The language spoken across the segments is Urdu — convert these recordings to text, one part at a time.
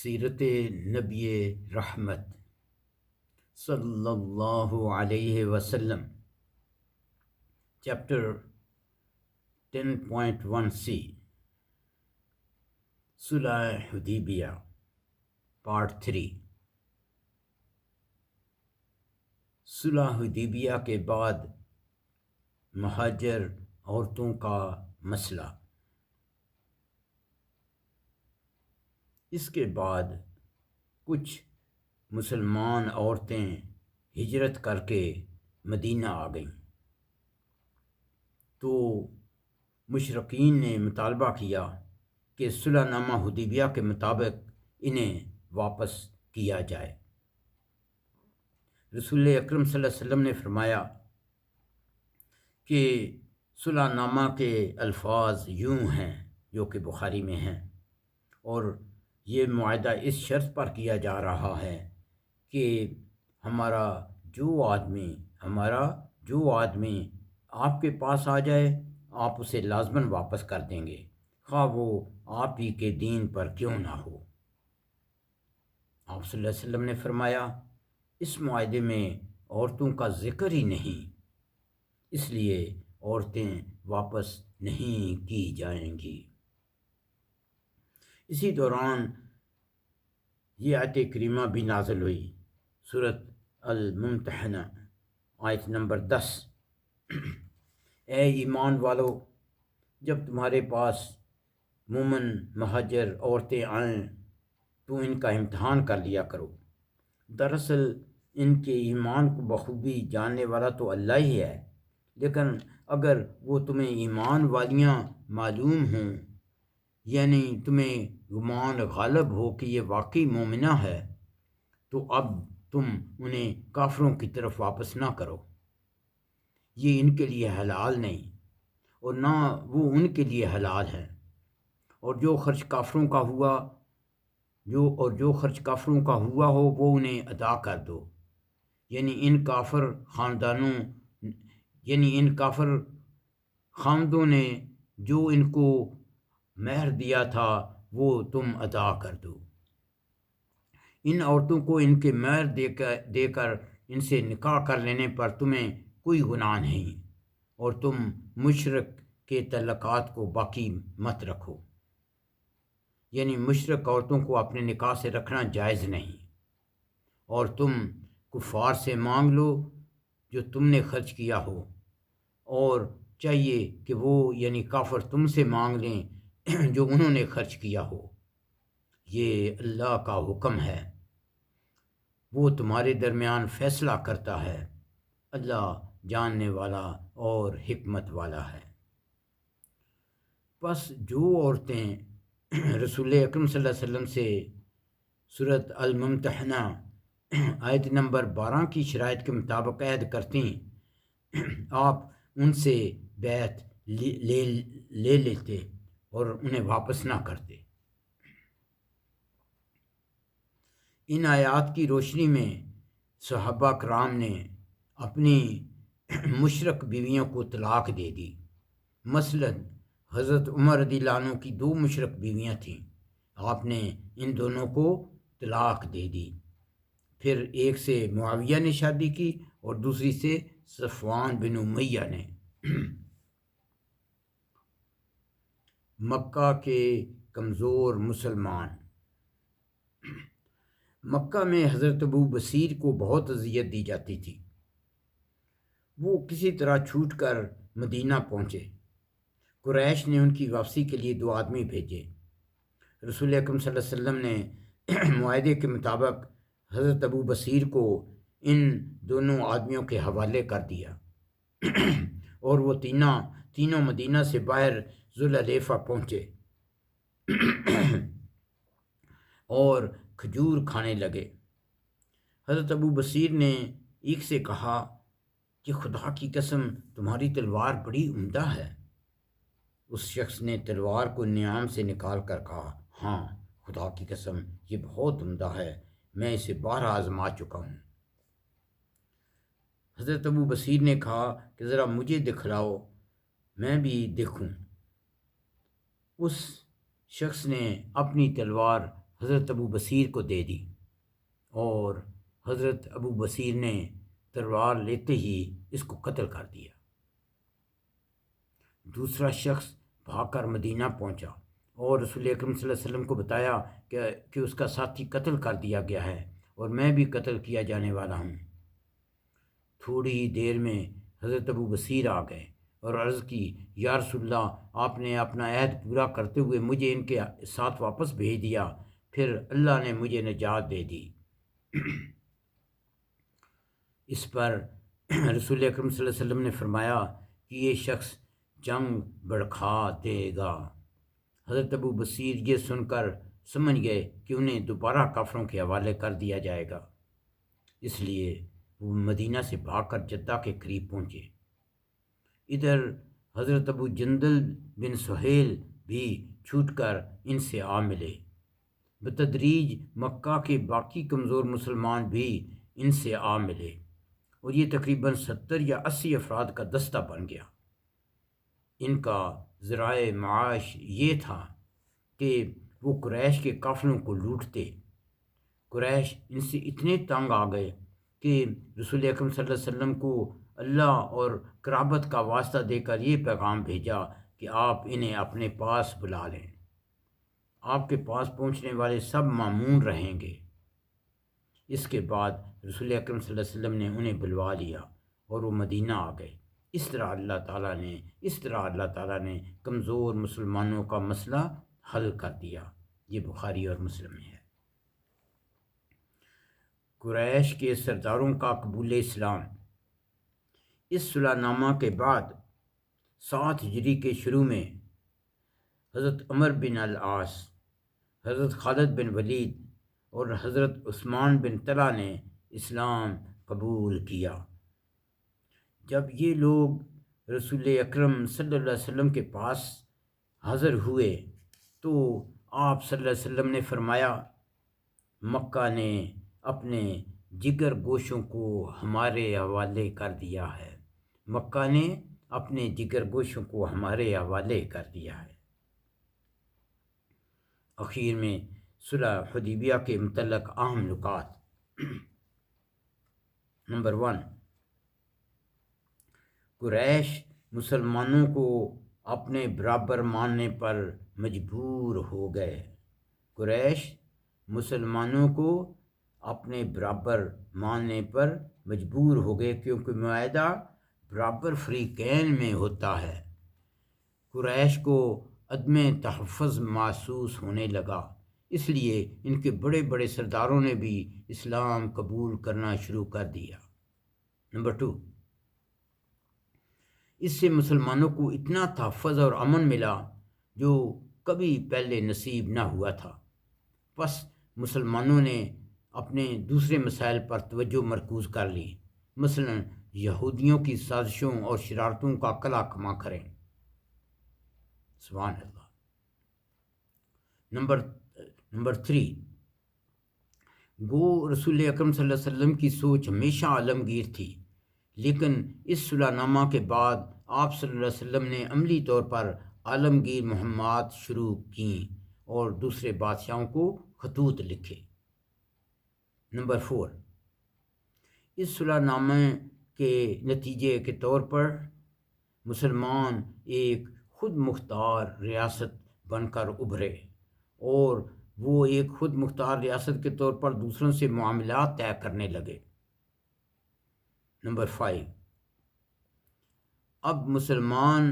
سیرت نبی رحمت صلی اللہ علیہ وسلم، چیپٹر 10.1c، صلح حدیبیہ، پارٹ 3۔ صلح حدیبیہ کے بعد مہاجر عورتوں کا مسئلہ۔ اس کے بعد کچھ مسلمان عورتیں ہجرت کر کے مدینہ آ گئیں، تو مشرکین نے مطالبہ کیا کہ صلح نامہ حدیبیہ کے مطابق انہیں واپس کیا جائے۔ رسول اکرم صلی اللہ علیہ وسلم نے فرمایا کہ صلح نامہ کے الفاظ یوں ہیں جو کہ بخاری میں ہیں، اور یہ معاہدہ اس شرط پر کیا جا رہا ہے کہ ہمارا جو آدمی آپ کے پاس آ جائے آپ اسے لازماً واپس کر دیں گے، خواہ وہ آپ ہی کے دین پر کیوں نہ ہو۔ آپ صلی اللہ علیہ وسلم نے فرمایا اس معاہدے میں عورتوں کا ذکر ہی نہیں، اس لیے عورتیں واپس نہیں کی جائیں گی۔ اسی دوران یہ آیت کریمہ بھی نازل ہوئی، سورۃ الممتحنہ، آیت نمبر 10۔ اے ایمان والو، جب تمہارے پاس مومن مہاجر عورتیں آئیں تو ان کا امتحان کر لیا کرو۔ دراصل ان کے ایمان کو بخوبی جاننے والا تو اللہ ہی ہے، لیکن اگر وہ تمہیں ایمان والیاں معلوم ہوں، یعنی تمہیں گمان غالب ہو کہ یہ واقعی مومنہ ہے، تو اب تم انہیں کافروں کی طرف واپس نہ کرو۔ یہ ان کے لیے حلال نہیں اور نہ وہ ان کے لیے حلال ہے، اور جو خرچ کافروں کا ہوا ہو وہ انہیں ادا کر دو۔ یعنی ان کافر خاندوں نے جو ان کو مہر دیا تھا وہ تم ادا کر دو۔ ان عورتوں کو ان کے مہر دے کر ان سے نکاح کر لینے پر تمہیں کوئی گناہ نہیں، اور تم مشرک کے تعلقات کو باقی مت رکھو۔ یعنی مشرک عورتوں کو اپنے نکاح سے رکھنا جائز نہیں، اور تم کفار سے مانگ لو جو تم نے خرچ کیا ہو، اور چاہیے کہ وہ یعنی کافر تم سے مانگ لیں جو انہوں نے خرچ کیا ہو۔ یہ اللہ کا حکم ہے، وہ تمہارے درمیان فیصلہ کرتا ہے، اللہ جاننے والا اور حکمت والا ہے۔ بس جو عورتیں رسول اکرم صلی اللہ علیہ وسلم سے سورۃ الممتحنہ آیت نمبر 12 کی شرائط کے مطابق عہد کرتی، آپ ان سے بیعت لے لیتے اور انہیں واپس نہ کرتے۔ ان آیات کی روشنی میں صحابہ کرام نے اپنی مشرک بیویوں کو طلاق دے دی۔ مثلا حضرت عمر رضی اللہ عنہ کی 2 مشرک بیویاں تھیں، آپ نے ان دونوں کو طلاق دے دی۔ پھر ایک سے معاویہ نے شادی کی اور دوسری سے صفوان بن امیہ نے۔ مکہ کے کمزور مسلمان۔ مکہ میں حضرت ابو بصیر کو بہت اذیت دی جاتی تھی۔ وہ کسی طرح چھوٹ کر مدینہ پہنچے۔ قریش نے ان کی واپسی کے لیے 2 آدمی بھیجے۔ رسول اکرم صلی اللہ علیہ وسلم نے معاہدے کے مطابق حضرت ابو بصیر کو ان دونوں آدمیوں کے حوالے کر دیا، اور وہ تینوں مدینہ سے باہر ذوالحلیفہ پہنچے اور کھجور کھانے لگے۔ حضرت ابو بصیر نے ایک سے کہا کہ خدا کی قسم تمہاری تلوار بڑی عمدہ ہے۔ اس شخص نے تلوار کو نیام سے نکال کر کہا، ہاں خدا کی قسم یہ بہت عمدہ ہے، میں اسے 12 آزما چکا ہوں۔ حضرت ابو بصیر نے کہا کہ ذرا مجھے دکھلاؤ، میں بھی دیکھوں۔ اس شخص نے اپنی تلوار حضرت ابو بصیر کو دے دی، اور حضرت ابو بصیر نے تلوار لیتے ہی اس کو قتل کر دیا۔ دوسرا شخص بھاگ کر مدینہ پہنچا اور رسول اکرم صلی اللہ علیہ وسلم کو بتایا کہ اس کا ساتھی قتل کر دیا گیا ہے اور میں بھی قتل کیا جانے والا ہوں۔ تھوڑی ہی دیر میں حضرت ابو بصیر آ گئے اور عرض کی، یا رسول اللہ، آپ نے اپنا عہد پورا کرتے ہوئے مجھے ان کے ساتھ واپس بھیج دیا، پھر اللہ نے مجھے نجات دے دی۔ اس پر رسول اکرم صلی اللہ علیہ وسلم نے فرمایا کہ یہ شخص جنگ بڑھا دے گا۔ حضرت ابو بصیر یہ سن کر سمجھ گئے کہ انہیں دوبارہ کافروں کے حوالے کر دیا جائے گا، اس لیے وہ مدینہ سے بھاگ کر جدہ کے قریب پہنچے۔ ادھر حضرت ابو جندل بن سہیل بھی چھوٹ کر ان سے آ ملے۔ بتدریج مکہ کے باقی کمزور مسلمان بھی ان سے آ ملے اور یہ تقریباً 70 یا 80 افراد کا دستہ بن گیا۔ ان کا ذرائع معاش یہ تھا کہ وہ قریش کے قافلوں کو لوٹتے۔ قریش ان سے اتنے تنگ آ گئے کہ رسول اکرم صلی اللہ علیہ وسلم کو اللہ اور قرابت کا واسطہ دے کر یہ پیغام بھیجا کہ آپ انہیں اپنے پاس بلا لیں، آپ کے پاس پہنچنے والے سب مامون رہیں گے۔ اس کے بعد رسول اکرم صلی اللہ علیہ وسلم نے انہیں بلوا لیا اور وہ مدینہ آ گئے۔ اس طرح اللہ تعالیٰ نے کمزور مسلمانوں کا مسئلہ حل کر دیا۔ یہ بخاری اور مسلم میں ہے۔ قریش کے سرداروں کا قبول اسلام۔ اس صلح نامہ کے بعد 7 ہجری کے شروع میں حضرت عمر بن العاص، حضرت خالد بن ولید اور حضرت عثمان بن طلحہ نے اسلام قبول کیا۔ جب یہ لوگ رسول اکرم صلی اللہ علیہ وسلم کے پاس حاضر ہوئے تو آپ صلی اللہ علیہ وسلم نے فرمایا، مکہ نے اپنے جگر گوشوں کو ہمارے حوالے کر دیا ہے، مکہ نے اپنے جگر گوشوں کو ہمارے حوالے کر دیا ہے۔ اخیر میں صلح حدیبیہ کے متعلق اہم نکات۔ نمبر 1، قریش مسلمانوں کو اپنے برابر ماننے پر مجبور ہو گئے۔ قریش مسلمانوں کو اپنے برابر ماننے پر مجبور ہو گئے کیونکہ معاہدہ برابر فریقین میں ہوتا ہے۔ قریش کو عدم تحفظ محسوس ہونے لگا، اس لیے ان کے بڑے بڑے سرداروں نے بھی اسلام قبول کرنا شروع کر دیا۔ نمبر 2، اس سے مسلمانوں کو اتنا تحفظ اور امن ملا جو کبھی پہلے نصیب نہ ہوا تھا۔ پس مسلمانوں نے اپنے دوسرے مسائل پر توجہ مرکوز کر لی، مثلا یہودیوں کی سازشوں اور شرارتوں کا کلا کما کریں۔ سبحان اللہ۔ نمبر 3، گو رسول اکرم صلی اللہ علیہ وسلم کی سوچ ہمیشہ عالمگیر تھی، لیکن اس صلح نامہ کے بعد آپ صلی اللہ علیہ وسلم نے عملی طور پر عالمگیر مہمات شروع کیں اور دوسرے بادشاہوں کو خطوط لکھے۔ نمبر 4، اس صلح نامے کے نتیجے کے طور پر مسلمان ایک خود مختار ریاست بن کر ابھرے اور وہ ایک خود مختار ریاست کے طور پر دوسروں سے معاملات طے کرنے لگے۔ نمبر 5، اب مسلمان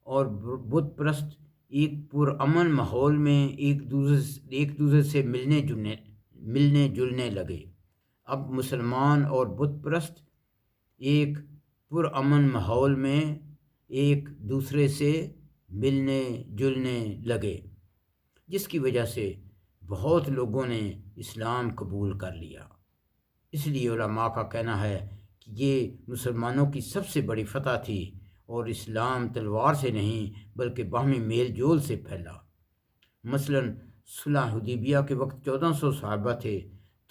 اور بت پرست ایک پرامن ماحول میں ایک دوسرے سے ملنے جلنے لگے۔ اب مسلمان اور بت پرست ایک پرامن ماحول میں ایک دوسرے سے ملنے جلنے لگے، جس کی وجہ سے بہت لوگوں نے اسلام قبول کر لیا۔ اس لیے علماء کا کہنا ہے کہ یہ مسلمانوں کی سب سے بڑی فتح تھی اور اسلام تلوار سے نہیں بلکہ باہمی میل جول سے پھیلا۔ مثلا صلح حدیبیہ کے وقت 1400 صحابہ تھے،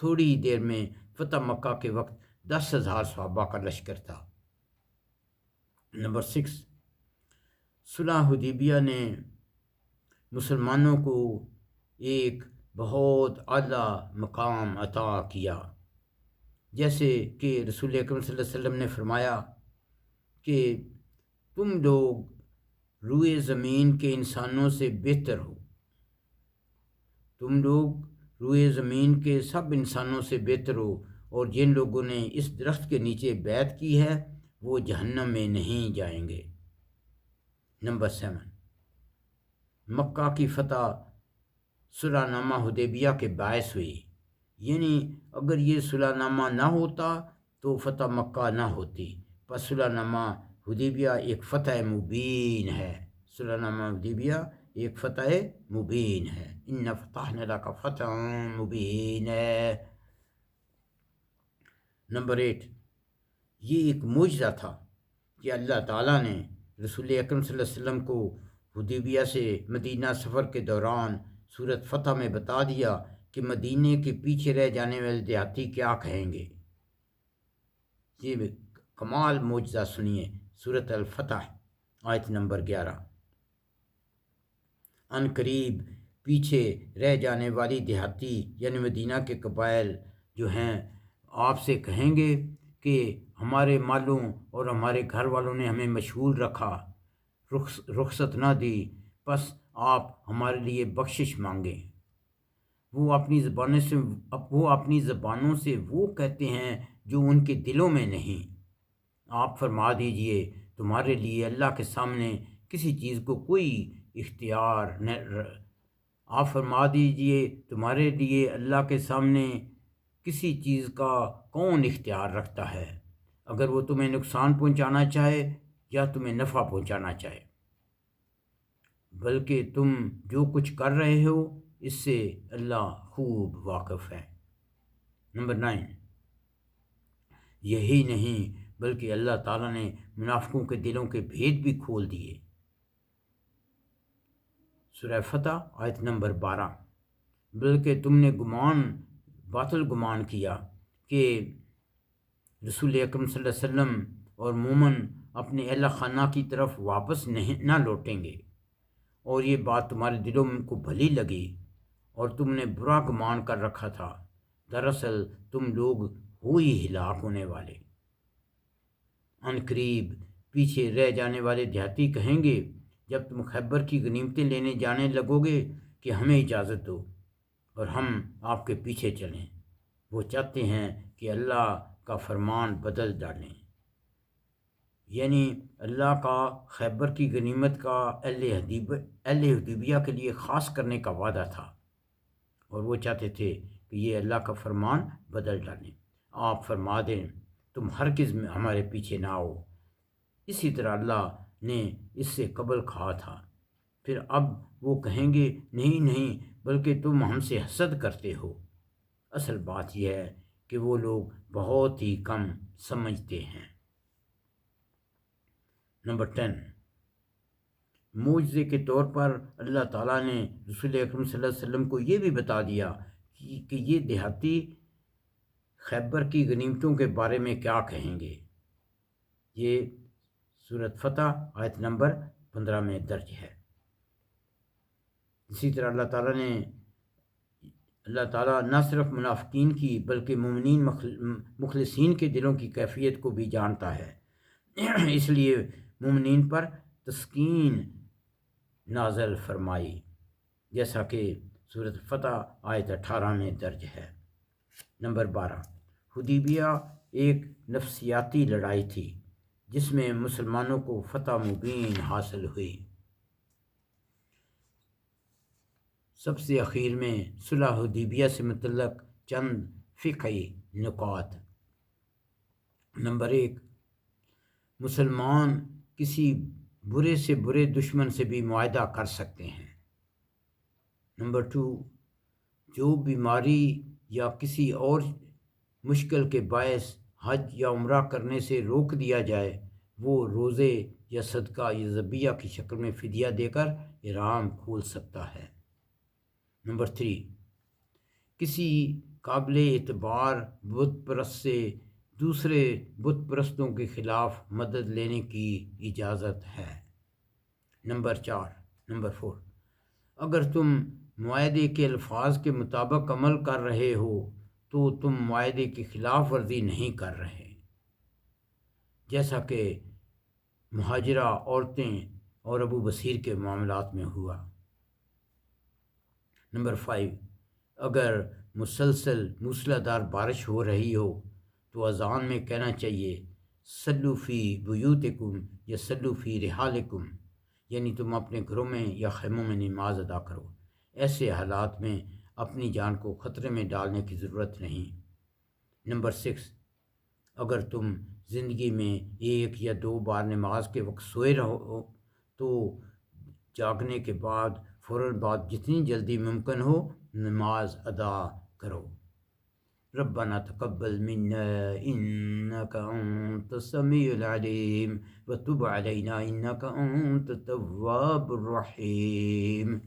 تھوڑی ہی دیر میں فتح مکہ کے وقت 10,000 صحابہ کا لشکر تھا۔ نمبر 6، صلح حدیبیہ نے مسلمانوں کو ایک بہت اعلیٰ مقام عطا کیا، جیسے کہ رسول اکرم صلی اللہ علیہ وسلم نے فرمایا کہ تم لوگ روئے زمین کے انسانوں سے بہتر ہو، تم لوگ روئے زمین کے سب انسانوں سے بہتر ہو، اور جن لوگوں نے اس درخت کے نیچے بیعت کی ہے وہ جہنم میں نہیں جائیں گے۔ نمبر 7، مکہ کی فتح صلح نامہ حدیبیہ کے باعث ہوئی، یعنی اگر یہ صلح نامہ نہ ہوتا تو فتح مکہ نہ ہوتی، پس صلح نامہ حدیبیہ ایک فتح مبین ہے، صلح نامہ حدیبیہ ایک فتح مبین ہے، ان فتحنا لک فتح مبین ہے۔ نمبر 8، یہ ایک معجزہ تھا کہ اللہ تعالیٰ نے رسول اکرم صلی اللہ علیہ وسلم کو حدیبیہ سے مدینہ سفر کے دوران سورۃ فتح میں بتا دیا کہ مدینے کے پیچھے رہ جانے والے دیہاتی کیا کہیں گے۔ یہ کمال معجزہ سنیے، سورۃ الفتح آیت نمبر 11۔ ان قریب پیچھے رہ جانے والی دیہاتی یعنی مدینہ کے قبائل جو ہیں آپ سے کہیں گے کہ ہمارے مالوں اور ہمارے گھر والوں نے ہمیں مشغول رکھا، رخصت نہ دی، بس آپ ہمارے لیے بخشش مانگیں۔ وہ اپنی زبانوں سے وہ کہتے ہیں جو ان کے دلوں میں نہیں۔ آپ فرما دیجئے تمہارے لیے اللہ کے سامنے کسی چیز کو کوئی اختیار نہ، آپ فرما دیجئے تمہارے لیے اللہ کے سامنے کسی چیز کا کون اختیار رکھتا ہے، اگر وہ تمہیں نقصان پہنچانا چاہے یا تمہیں نفع پہنچانا چاہے، بلکہ تم جو کچھ کر رہے ہو اس سے اللہ خوب واقف ہے۔ نمبر 9، یہی نہیں بلکہ اللہ تعالیٰ نے منافقوں کے دلوں کے بھید بھی کھول دیے۔ سورہ فتح آیت نمبر 12، بلکہ تم نے باطل گمان کیا کہ رسول اکرم صلی اللہ علیہ وسلم اور مومن اپنے اہل خانہ کی طرف واپس نہ لوٹیں گے، اور یہ بات تمہارے دلوں کو بھلی لگی اور تم نے برا گمان کر رکھا تھا، دراصل تم لوگ ہو ہی ہلاک ہونے والے۔ ان قریب پیچھے رہ جانے والے دیہاتی کہیں گے جب تم خیبر کی غنیمتیں لینے جانے لگو گے کہ ہمیں اجازت دو اور ہم آپ کے پیچھے چلیں۔ وہ چاہتے ہیں کہ اللہ کا فرمان بدل ڈالیں، یعنی اللہ کا خیبر کی غنیمت کا اہل حدیبیہ کے لیے خاص کرنے کا وعدہ تھا، اور وہ چاہتے تھے کہ یہ اللہ کا فرمان بدل ڈالیں۔ آپ فرما دیں تم ہرگز ہمارے پیچھے نہ آؤ، اسی طرح اللہ نے اس سے قبل کہا تھا۔ پھر اب وہ کہیں گے نہیں نہیں بلکہ تم ہم سے حسد کرتے ہو۔ اصل بات یہ ہے کہ وہ لوگ بہت ہی کم سمجھتے ہیں۔ نمبر 10، معجزے کے طور پر اللہ تعالیٰ نے رسول اکرم صلی اللہ علیہ وسلم کو یہ بھی بتا دیا کہ یہ دیہاتی خیبر کی غنیمتوں کے بارے میں کیا کہیں گے۔ یہ سورۃ فتح آیت نمبر 15 میں درج ہے۔ اسی طرح اللہ تعالیٰ نہ صرف منافقین کی بلکہ مومنین مخلصین کے دلوں کی کیفیت کو بھی جانتا ہے، اس لیے مومنین پر تسکین نازل فرمائی، جیسا کہ سورۃ فتح آیت 18 میں درج ہے۔ نمبر 12، حدیبیہ ایک نفسیاتی لڑائی تھی جس میں مسلمانوں کو فتح مبین حاصل ہوئی۔ سب سے اخیر میں صلح حدیبیہ سے متعلق چند فقہی نکات۔ نمبر 1، مسلمان کسی برے سے برے دشمن سے بھی معاہدہ کر سکتے ہیں۔ نمبر 2، جو بیماری یا کسی اور مشکل کے باعث حج یا عمرہ کرنے سے روک دیا جائے وہ روزے یا صدقہ یا ذبیحہ کی شکل میں فدیہ دے کر احرام کھول سکتا ہے۔ نمبر 3، کسی قابل اعتبار بت پرست سے دوسرے بت پرستوں کے خلاف مدد لینے کی اجازت ہے۔ نمبر 4، اگر تم معاہدے کے الفاظ کے مطابق عمل کر رہے ہو تو تم معاہدے کی خلاف ورزی نہیں کر رہے، جیسا کہ مہاجرہ عورتیں اور ابو بصیر کے معاملات میں ہوا۔ نمبر 5، اگر مسلسل موسلادھار بارش ہو رہی ہو تو اذان میں کہنا چاہیے صلو فی بیوتکم یا صلو فی رحالکم، یعنی تم اپنے گھروں میں یا خیموں میں نماز ادا کرو۔ ایسے حالات میں اپنی جان کو خطرے میں ڈالنے کی ضرورت نہیں۔ نمبر 6، اگر تم زندگی میں 1 یا 2 بار نماز کے وقت سوئے رہو تو جاگنے کے بعد فوراً بعد جتنی جلدی ممکن ہو نماز ادا کرو۔ ربنا تقبل منا انك انت السميع العليم وتب علينا انك انت التواب الرحيم۔